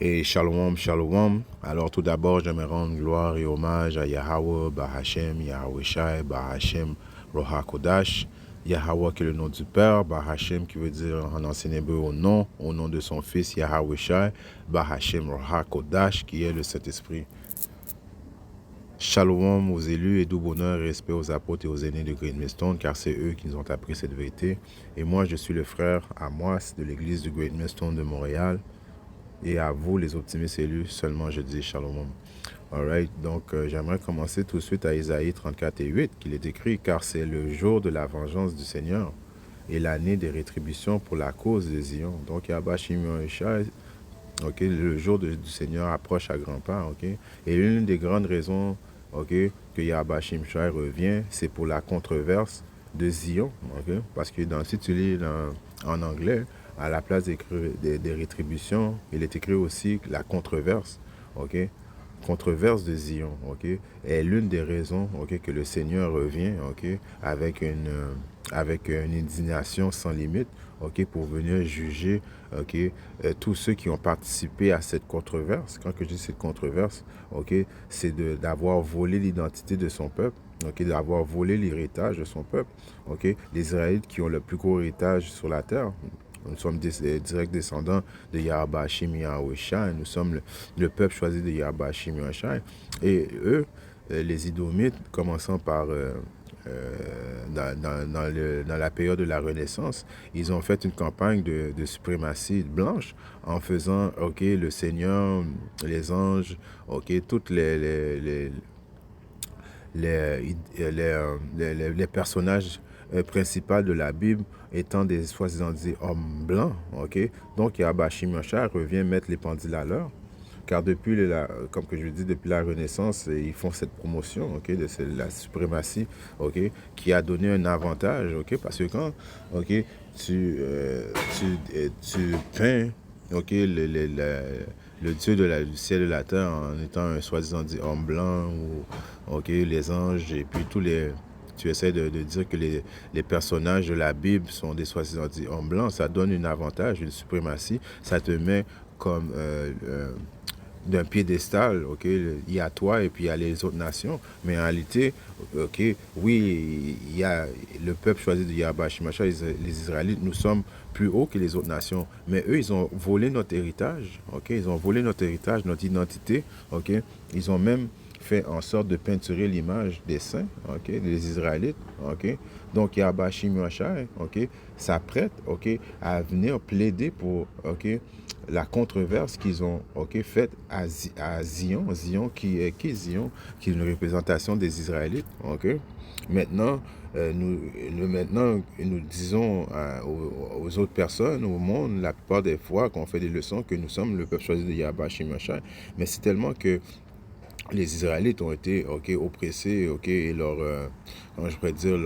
Et shalom, shalom. Alors tout d'abord, j'aimerais rendre gloire et hommage à Yahweh, Bahashem, Yahweh Shai, Bahashem, Roha Kodash. Yahweh qui est le nom du Père, Bahashem qui veut dire en ancien hébreu au nom de son Fils Yahweh Shai, Bahashem, Roha Kodash qui est le Saint-Esprit. Shalom aux élus et doux bonheur et respect aux apôtres et aux aînés de Great Millstone, car c'est eux qui nous ont appris cette vérité. Et moi, je suis le frère Amoas de l'église de Great Millstone de Montréal. Et à vous, les optimistes élus, seulement je dis shalom. Alright, donc j'aimerais commencer tout de suite à Isaïe 34 et 8, qu'il est écrit, car c'est le jour de la vengeance du Seigneur et l'année des rétributions pour la cause de Zion. Donc, Yahba Shimon Ishai, ok, le jour du Seigneur approche à grands pas, ok. Et l'une des grandes raisons, ok, que Yahba Shimshai revient, c'est pour la controverse de Zion, ok. Parce que si tu lis en anglais, à la place des rétributions, il est écrit aussi la controverse, ok. Controverse de Zion, ok, est l'une des raisons, ok, que le Seigneur revient, ok, avec une indignation sans limite, ok, pour venir juger, ok, tous ceux qui ont participé à cette controverse. Quand que je dis cette controverse, ok, c'est d'avoir volé l'identité de son peuple, ok, d'avoir volé l'héritage de son peuple, ok, les Israélites qui ont le plus gros héritage sur la terre. Nous sommes directs descendants de Yahbashim Yahushai. Nous sommes le peuple choisi de Yahbashim Yahushai. Et eux, les Idomites, commençant par dans la période de la Renaissance, ils ont fait une campagne de suprématie blanche en faisant, ok, le Seigneur, les anges, ok, toutes les personnages principaux de la Bible étant des soi-disant dit hommes blancs, ok. Donc Yahbashim Yahushai revient mettre les pendules à l'heure. Car comme que je dis, depuis la Renaissance, ils font cette promotion, ok, de la suprématie, ok, qui a donné un avantage, ok, parce que quand, ok, tu peins, ok, le Dieu du ciel et de la terre en étant un soi-disant dit homme blanc, ou, ok, les anges, et puis tu essaies de dire que les personnages de la Bible sont des soi-disant dit hommes blancs, ça donne un avantage, une suprématie, ça te met comme d'un piédestal, ok, il y a toi et puis il y a les autres nations, mais en réalité, ok, oui, il y a le peuple choisi de Yahweh Shimashah, les Israélites, nous sommes plus hauts que les autres nations, mais eux, ils ont volé notre héritage, ok, ils ont volé notre héritage, notre identité, ok, ils ont même fait en sorte de peinturer l'image des saints, ok, des Israélites, ok, donc Yahweh Shimashah, ok, s'apprête, ok, à venir plaider pour, ok, la controverse qu'ils ont, ok, faite à Zion, qui est Zion, qui est une représentation des Israélites, ok. Maintenant, nous disons aux autres personnes, au monde, la plupart des fois, qu'on fait des leçons, que nous sommes le peuple choisi de Yahweh Shimashai, mais c'est tellement que les Israélites ont été, ok, oppressés, ok, et comment je pourrais dire,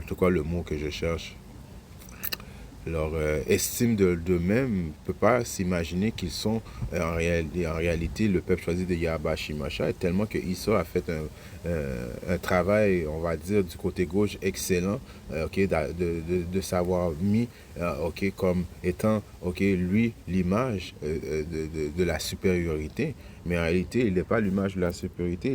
c'est quoi le mot que je cherche? Leur estime d'eux-mêmes ne peut pas s'imaginer qu'ils sont en réalité le peuple choisi de Yahweh Shimashai, tellement que Issa a fait un travail, on va dire, du côté gauche excellent, okay, de savoir mis okay, comme étant okay, lui l'image de la supériorité. Mais en réalité, il n'est pas l'image de la supériorité,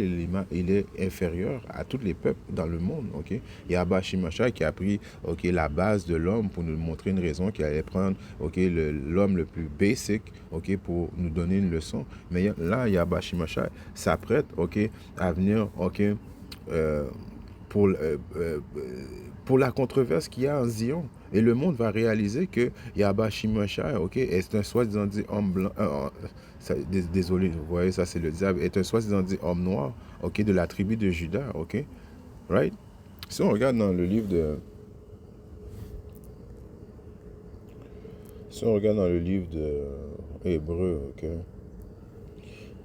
il est inférieur à tous les peuples dans le monde. Okay? Yahweh Shimashai qui a pris okay, la base de l'homme pour nous montrer une raison, qu'il allait prendre okay, l'homme le plus basic okay, pour nous donner une leçon. Mais là, Yahweh Shimashai s'apprête okay, à venir okay, pour, euh, euh, pour la controverse qu'il y a en Zion. Et le monde va réaliser que Yahweh Shimashai okay, est un soi-disant dit homme blanc. Désolé, vous voyez, ça c'est le diable, est un soi-disant dit homme noir, ok, de la tribu de Juda, ok, right? Si on regarde dans le livre de, Hébreu, ok,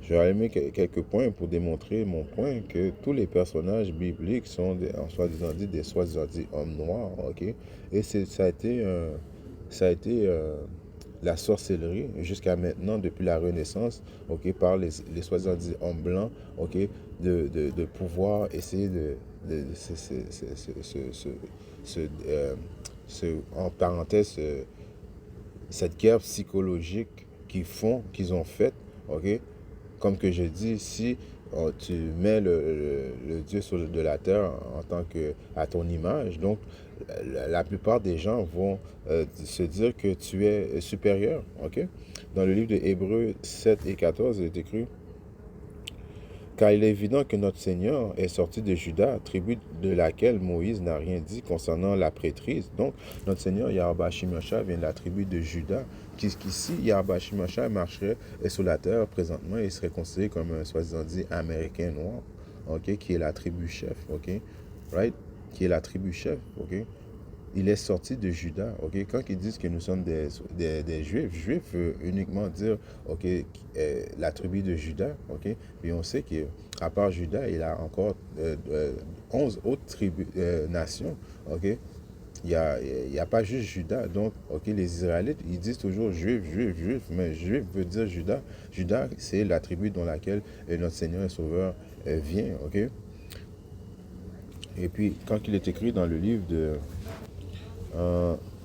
je vais allumer quelques points pour démontrer mon point que tous les personnages bibliques sont en soi-disant dit des soi-disant dit hommes noirs, ok, et ça a été la sorcellerie jusqu'à maintenant, depuis la Renaissance, ok, par les soi-disant dit hommes blancs, ok, de pouvoir essayer en parenthèse, cette guerre psychologique qu'ils ont faite, ok? Comme que je dis, si tu mets le Dieu de la terre en tant que à ton image, donc la plupart des gens vont se dire que tu es supérieur, ok? Dans le livre de Hébreux 7 et 14, il est écrit: car il est évident que notre Seigneur est sorti de Juda, tribu de laquelle Moïse n'a rien dit concernant la prêtrise. Donc, notre Seigneur Yahweh Shimashah vient de la tribu de Juda, qu'ici, Yahweh Shimashah marcherait sur la terre présentement et serait considéré comme un soi-disant dit Américain noir, ok, qui est la tribu chef, ok, right, qui est la tribu chef, ok. Il est sorti de Juda, ok. Quand ils disent que nous sommes des Juifs, Juifs veut uniquement dire, ok, la tribu de Juda, ok. Puis on sait qu'à part Juda, il y a encore 11 autres tribus, nations, ok. Il y a pas juste Juda. Donc, ok, les Israélites, ils disent toujours Juif, Juif, Juif, mais Juif veut dire Juda. Juda, c'est la tribu dans laquelle notre Seigneur et Sauveur vient, ok. Et puis, quand il est écrit dans le livre de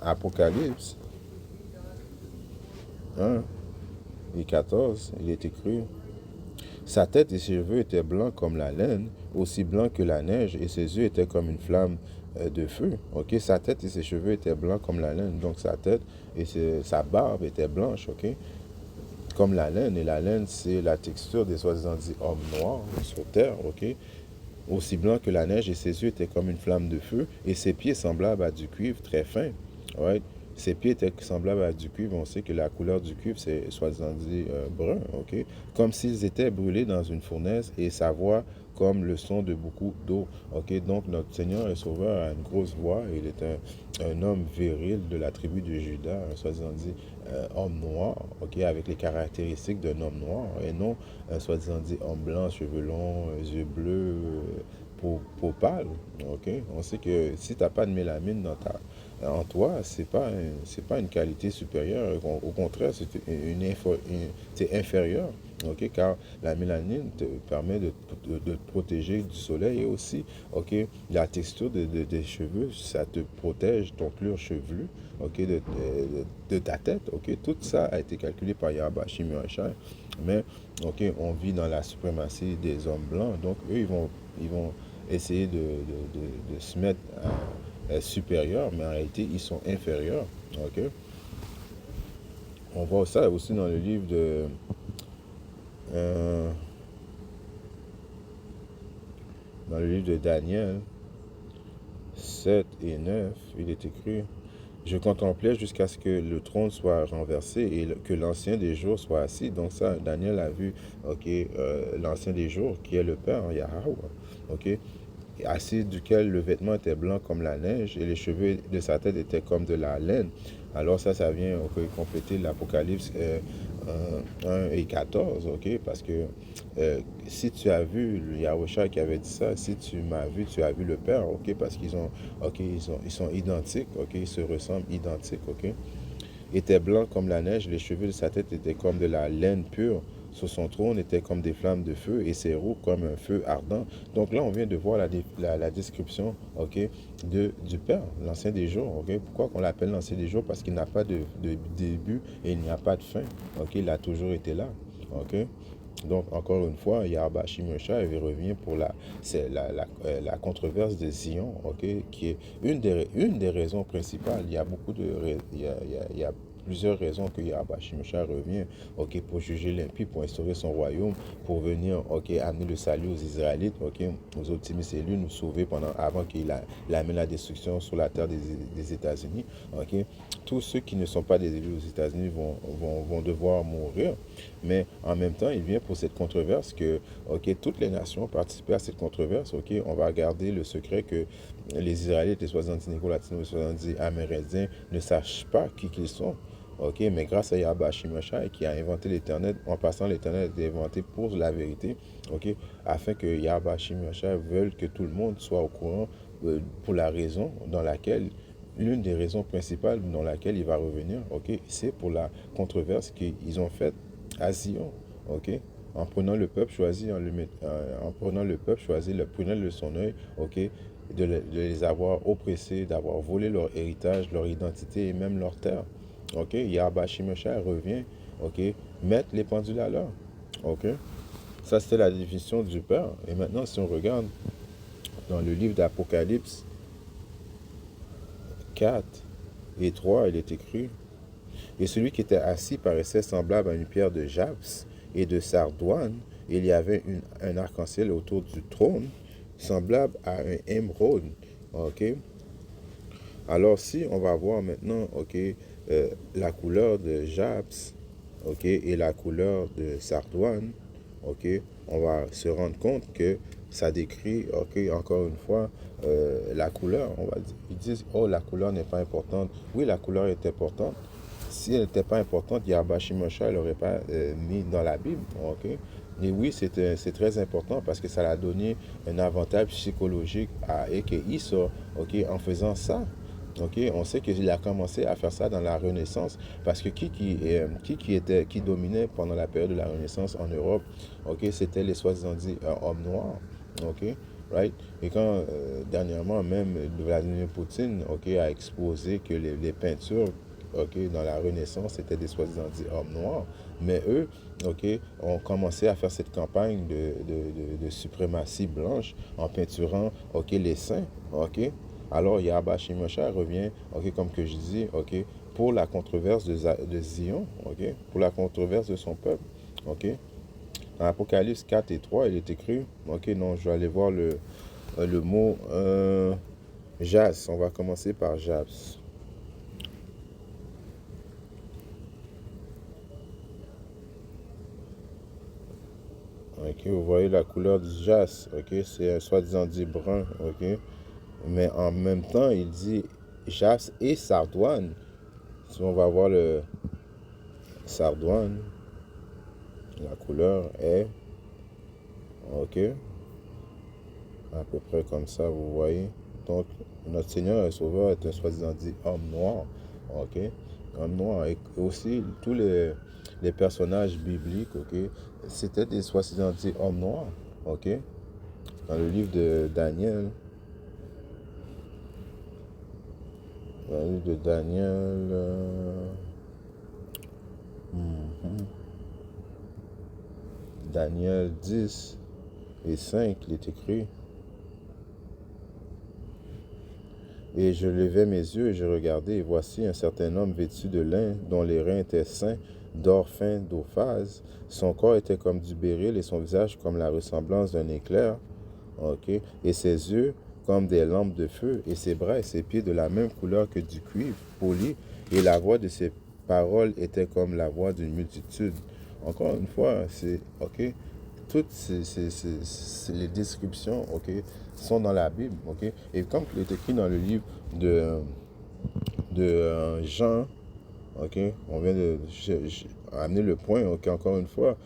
Apocalypse 1 et 14, il est écrit: sa tête et ses cheveux étaient blancs comme la laine, aussi blancs que la neige, et ses yeux étaient comme une flamme de feu. Ok, sa tête et ses cheveux étaient blancs comme la laine, donc sa tête et sa barbe étaient blanches, ok, comme la laine. Et la laine, c'est la texture des soi-disant dit hommes noirs sur terre, ok, aussi blanc que la neige, et ses yeux étaient comme une flamme de feu, et ses pieds semblables à du cuivre très fin. Right? Ses pieds étaient semblables à du cuivre. On sait que la couleur du cuivre, c'est soi-disant dit brun, ok? Comme s'ils étaient brûlés dans une fournaise, et sa voix comme le son de beaucoup d'eau. Ok, donc notre Seigneur et Sauveur a une grosse voix. Il est un homme viril de la tribu de Juda, un soi-disant dit homme noir, ok, avec les caractéristiques d'un homme noir, et non un soi-disant dit homme blanc, cheveux longs, yeux bleus, peau pâle. Ok, on sait que si tu n'as pas de mélamine en toi, c'est pas une qualité supérieure. Au contraire, c'est inférieur. Ok, car la mélanine te permet de te protéger du soleil, et aussi, ok, la texture des cheveux, ça te protège ton cuir chevelu, ok, de ta tête, ok. Tout ça a été calculé par Yahweh Shimashah, mais, ok, on vit dans la suprématie des hommes blancs, donc eux, ils vont essayer de se mettre supérieurs, mais en réalité, ils sont inférieurs, ok. On voit ça aussi dans le livre euh, de Daniel 7 et 9, il est écrit: je contemplais jusqu'à ce que le trône soit renversé et que l'ancien des jours soit assis. Donc ça, Daniel a vu, ok, l'ancien des jours, qui est le Père, Yahweh, ok, assis, duquel le vêtement était blanc comme la neige et les cheveux de sa tête étaient comme de la laine. Alors ça vient compléter l'Apocalypse 1 et 14, ok, parce que si tu as vu le Yahweh qui avait dit ça, si tu m'as vu, tu as vu le Père, ok, parce qu'ils ont, ok, ils sont identiques, ok, ils se ressemblent identiques, ok, était blanc comme la neige, les cheveux de sa tête étaient comme de la laine pure, sur son trône étaient comme des flammes de feu, et ses roues comme un feu ardent. Donc là, on vient de voir la description, ok, du Père, l'ancien des jours, ok. Pourquoi on l'appelle l'ancien des jours? Parce qu'il n'a pas de début et il n'y a pas de fin, ok. Il a toujours été là, ok. Donc, encore une fois, Yahweh Shimashah revient pour la controverse de Zion, ok, qui est une des raisons principales. Il y a beaucoup de il y a plusieurs raisons que Yahweh Shimashah revient, ok, pour juger l'impie, pour instaurer son royaume, pour venir, ok, amener le salut aux Israélites, ok, aux optimistes élus, nous sauver avant qu'il amène la destruction sur la terre des États-Unis, ok. Tous ceux qui ne sont pas des élus aux États-Unis vont devoir mourir. Mais en même temps, il vient pour cette controverse que, ok, toutes les nations ont participé à cette controverse, ok, on va garder le secret que les Israélites, les 70 néo-latinos, les 70 amérindiens ne sachent pas qui qu'ils sont, ok, mais grâce à Yahweh Shimashah qui a inventé l'Éternel, en passant l'Éternel a été inventé pour la vérité, ok, afin que Yahweh Shimashah veuille que tout le monde soit au courant pour la raison dans laquelle l'une des raisons principales dans laquelle il va revenir, ok, c'est pour la controverse qu'ils ont faite à Zion, ok, en prenant le peuple choisi, en prenant le peuple choisi, le prenant de son œil, ok, de les avoir oppressés, d'avoir volé leur héritage, leur identité et même leur terre, ok, Yahweh Shimosha revient, ok, mettre les pendules à l'heure, ok. Ça, c'était la définition du Père. Et maintenant, si on regarde dans le livre d'Apocalypse 4 et 3, il est écrit: Et celui qui était assis paraissait semblable à une pierre de japs et de sardoine. Et il y avait un arc-en-ciel autour du trône, semblable à un émeraude. Ok. Alors, si on va voir maintenant, ok, la couleur de japs, ok, et la couleur de sardoine, ok, on va se rendre compte que ça décrit, ok, encore une fois, la couleur. On va dire, ils disent, oh, la couleur n'est pas importante. Oui, la couleur est importante. Si elle n'était pas importante, Yahweh Shimosha ne l'aurait pas mis dans la Bible, ok. Et oui, c'est très important parce que ça a donné un avantage psychologique à Eke Issa, ok, en faisant ça. Ok, on sait qu'il a commencé à faire ça dans la Renaissance parce que qui dominait pendant la période de la Renaissance en Europe, ok, c'était les soi-disant hommes noirs, ok, right? Et quand dernièrement même Vladimir Poutine, ok, a exposé que les peintures, ok, dans la Renaissance étaient des soi-disant hommes noirs, mais eux, ok, ont commencé à faire cette campagne de suprématie blanche en peinturant, ok, les saints, ok. Alors Yahweh Shimosha revient, ok, comme que je dis, ok, pour la controverse de Zion, ok, pour la controverse de son peuple, ok. Dans Apocalypse 4 et 3, il est écrit, ok, non, je vais aller voir le mot Jas. On va commencer par Jas. Ok, vous voyez la couleur du Jas, ok, c'est un soi-disant dit brun, ok, mais en même temps, il dit Jas et sardoine. Si on va voir le sardoine, la couleur est, ok, à peu près comme ça, vous voyez. Donc, notre Seigneur et Sauveur est un soi-disant dit homme noir, ok, homme noir. Et aussi, tous les personnages bibliques, ok, c'était des soi-disant dit hommes noirs, ok. Dans le livre de Daniel, dans le livre de Daniel, mhm, Daniel 10 et 5, il est écrit: Et je levai mes yeux et je regardai, et voici un certain homme vêtu de lin, dont les reins étaient saints, d'or fin d'ophase. Son corps était comme du béryl et son visage comme la ressemblance d'un éclair. Ok. Et ses yeux comme des lampes de feu, et ses bras et ses pieds de la même couleur que du cuivre poli, et la voix de ses paroles était comme la voix d'une multitude. Encore une fois, c'est ok. Toutes les descriptions, ok, sont dans la Bible, ok. Et comme il est écrit dans le livre de Jean, ok, on vient de amener le point, ok, encore une fois,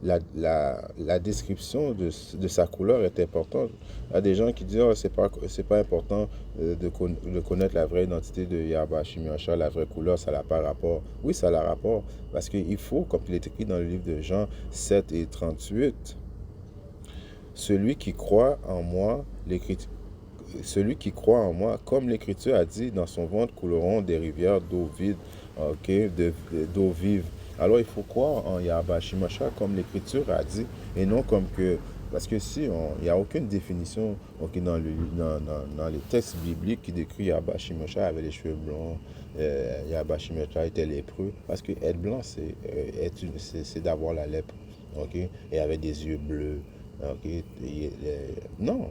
la description de sa couleur est importante. Il y a des gens qui disent, oh, c'est pas important de connaître la vraie identité de Yahweh Shimosha, la vraie couleur, ça n'a pas rapport. Oui, ça a rapport, parce qu'il faut, comme il est écrit dans le livre de Jean 7 et 38, celui qui croit en moi, celui qui croit en moi, comme l'Écriture a dit, dans son ventre couleront des rivières d'eau vide, ok, d'eau vive. Alors il faut croire en Yahweh Shimosha comme l'Écriture a dit, et non comme que... Parce que si il n'y a aucune définition ok, dans les textes bibliques qui décrit Yahweh Shimosha avait les cheveux blonds, Yahweh Shimosha était lépreux, parce que être blanc, c'est d'avoir la lèpre, ok, et avec des yeux bleus, ok, non,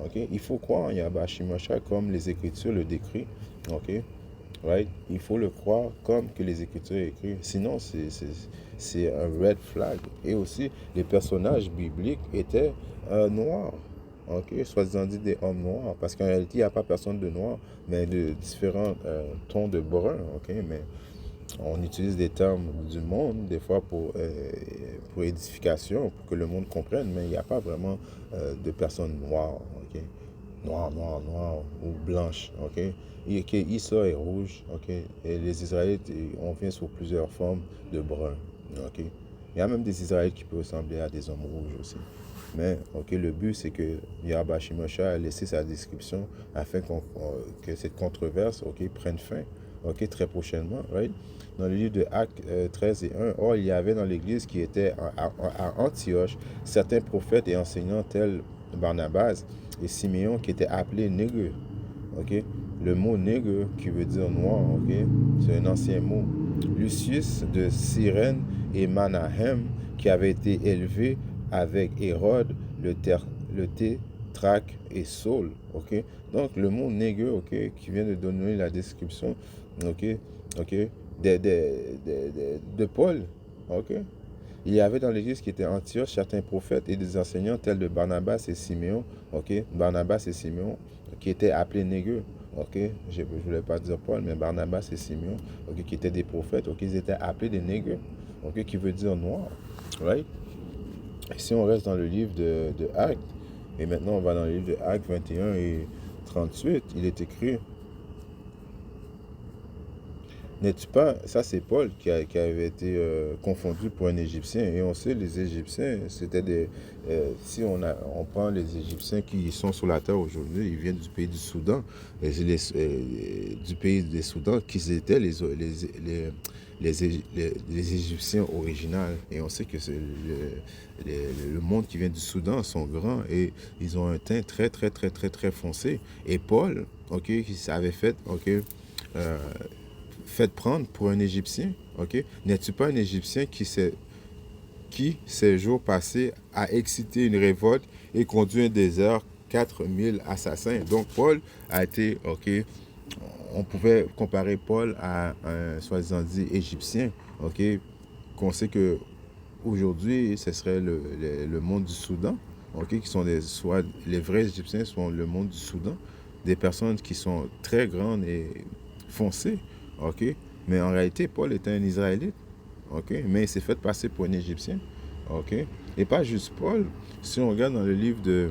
ok, il faut croire en Yahweh Shimosha comme les Écritures le décrivent, ok, right? Il faut le croire comme que les Écritures écrivent. Sinon, c'est un red flag. Et aussi, les personnages bibliques étaient noirs. Ok, soi-disant dit des hommes noirs. Parce qu'en réalité, il n'y a pas personne de noir, mais de différents tons de brun. Ok, mais on utilise des termes du monde, des fois pour édification, pour que le monde comprenne, mais il n'y a pas vraiment de personnes noires. Ok, noir, noir, noir ou blanche, ok. Issa est rouge, ok. Et les Israélites, on vient sur plusieurs formes de brun, ok. Il y a même des Israélites qui peuvent ressembler à des hommes rouges aussi. Mais, ok, le but, c'est que Yahweh Shimosha a laissé sa description afin que cette controverse, ok, prenne fin, ok, très prochainement, right? Dans le livre de Actes 13 et 1, or, il y avait dans l'église qui était à Antioche certains prophètes et enseignants tels Barnabas et Siméon qui étaient appelés négreux. Ok? Le mot nègre qui veut dire noir, ok? C'est un ancien mot. Lucius de Cyrène et Manahem qui avait été élevé avec Hérode, le tétrarque et Saul, ok? Donc le mot nègre, ok, qui vient de donner la description, ok, ok, de Paul, ok? Il y avait dans l'église qui était Antioche certains prophètes et des enseignants tels de Barnabas et Siméon, ok? Barnabas et Siméon, qui étaient appelés négreux, ok? Je ne voulais pas dire Paul, mais Barnabas et Siméon, ok, qui étaient des prophètes, ok? Ils étaient appelés des négreux, ok? Qui veut dire noir, right? Et si on reste dans le livre de Actes, et maintenant on va dans le livre de Actes 21 et 38, il est écrit, n'es-tu pas, ça c'est Paul qui avait été confondu pour un Égyptien. Et on sait, les Égyptiens, c'était des... si on prend les Égyptiens qui sont sur la terre aujourd'hui, ils viennent du pays du Soudan, du pays des Soudans, qui étaient les Égyptiens originaux. Et on sait que le monde qui vient du Soudan sont grands et ils ont un teint très, très, très, très, très foncé. Et Paul, ok, qui avait fait, ok, fait prendre pour un Égyptien, ok? N'es-tu pas un Égyptien ces jours passés, a excité une révolte et conduit un désert 4000 assassins? Donc, Paul a été, ok, on pouvait comparer Paul à un soi-disant dit Égyptien, ok? Qu'on sait que aujourd'hui, ce serait le monde du Soudan, ok? Qui sont les vrais Égyptiens sont le monde du Soudan, des personnes qui sont très grandes et foncées, ok? Mais en réalité, Paul était un Israélite, ok? Mais il s'est fait passer pour un Égyptien, ok? Et pas juste Paul. Si on regarde dans le livre de...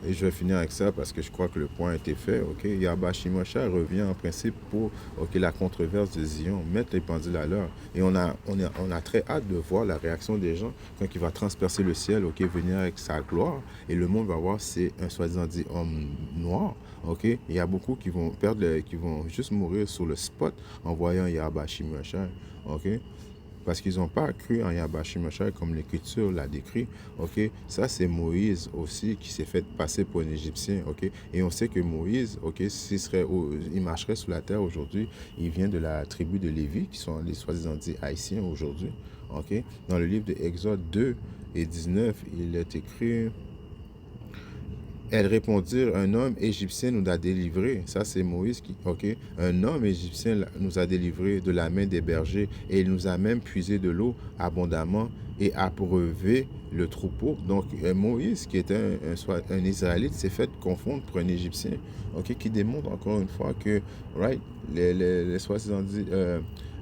Et je vais finir avec ça parce que je crois que le point a été fait, ok? Yahba Shimosha revient en principe pour, ok, la controverse de Zion, mettre les pendules à l'heure. Et on a très hâte de voir la réaction des gens quand il va transpercer le ciel, ok, venir avec sa gloire. Et le monde va voir c'est un soi-disant dit homme noir, ok? Il y a beaucoup qui vont qui vont juste mourir sur le spot en voyant Yahba Shimosha, ok? Parce qu'ils n'ont pas cru en Yahba Shimosha comme l'Écriture l'a décrit, ok? Ça, c'est Moïse aussi qui s'est fait passer pour un Égyptien, ok? Et on sait que Moïse, ok, il marcherait sur la terre aujourd'hui, il vient de la tribu de Lévi, qui sont les soi-disant dits haïtiens aujourd'hui, ok? Dans le livre de Exode 2 et 19, il est écrit... Elles répondirent, un homme égyptien nous a délivrés. Ça, c'est Moïse qui, ok. Un homme égyptien nous a délivrés de la main des bergers et il nous a même puisé de l'eau abondamment et abreuvé le troupeau. Donc, Moïse, qui était un Israélite, s'est fait confondre pour un Égyptien, ok, qui démontre encore une fois que, right, les soi-disant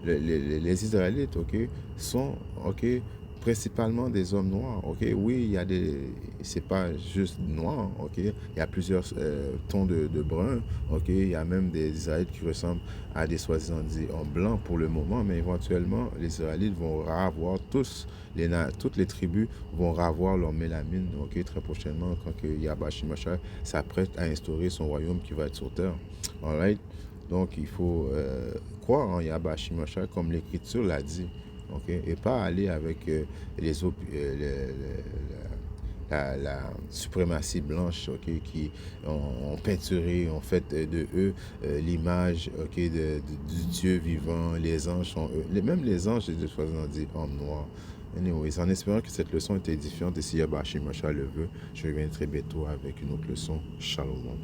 les Israélites, ok, sont, ok, principalement des hommes noirs, ok. Oui, il y a c'est pas juste noir, ok. Il y a plusieurs tons de brun, ok. Il y a même des Israélites qui ressemblent à des soi-disant dits en blanc pour le moment, mais éventuellement, les Israélites vont avoir toutes les tribus vont revoir leur mélamine, ok, très prochainement, quand Yahba Shimosha s'apprête à instaurer son royaume qui va être sur terre. Alright? Donc, il faut croire en Yahba Shimosha comme l'Écriture l'a dit. Okay? Et pas aller avec la suprématie blanche, okay, qui ont peinturé, ont fait de eux l'image, okay, du Dieu vivant. Les anges sont eux. Même les anges, de toute façon, dit hommes noirs. Anyways, en espérant que cette leçon était édifiante, et si Yahba Shimosha le veut, je reviens très bientôt avec une autre leçon. Shalom.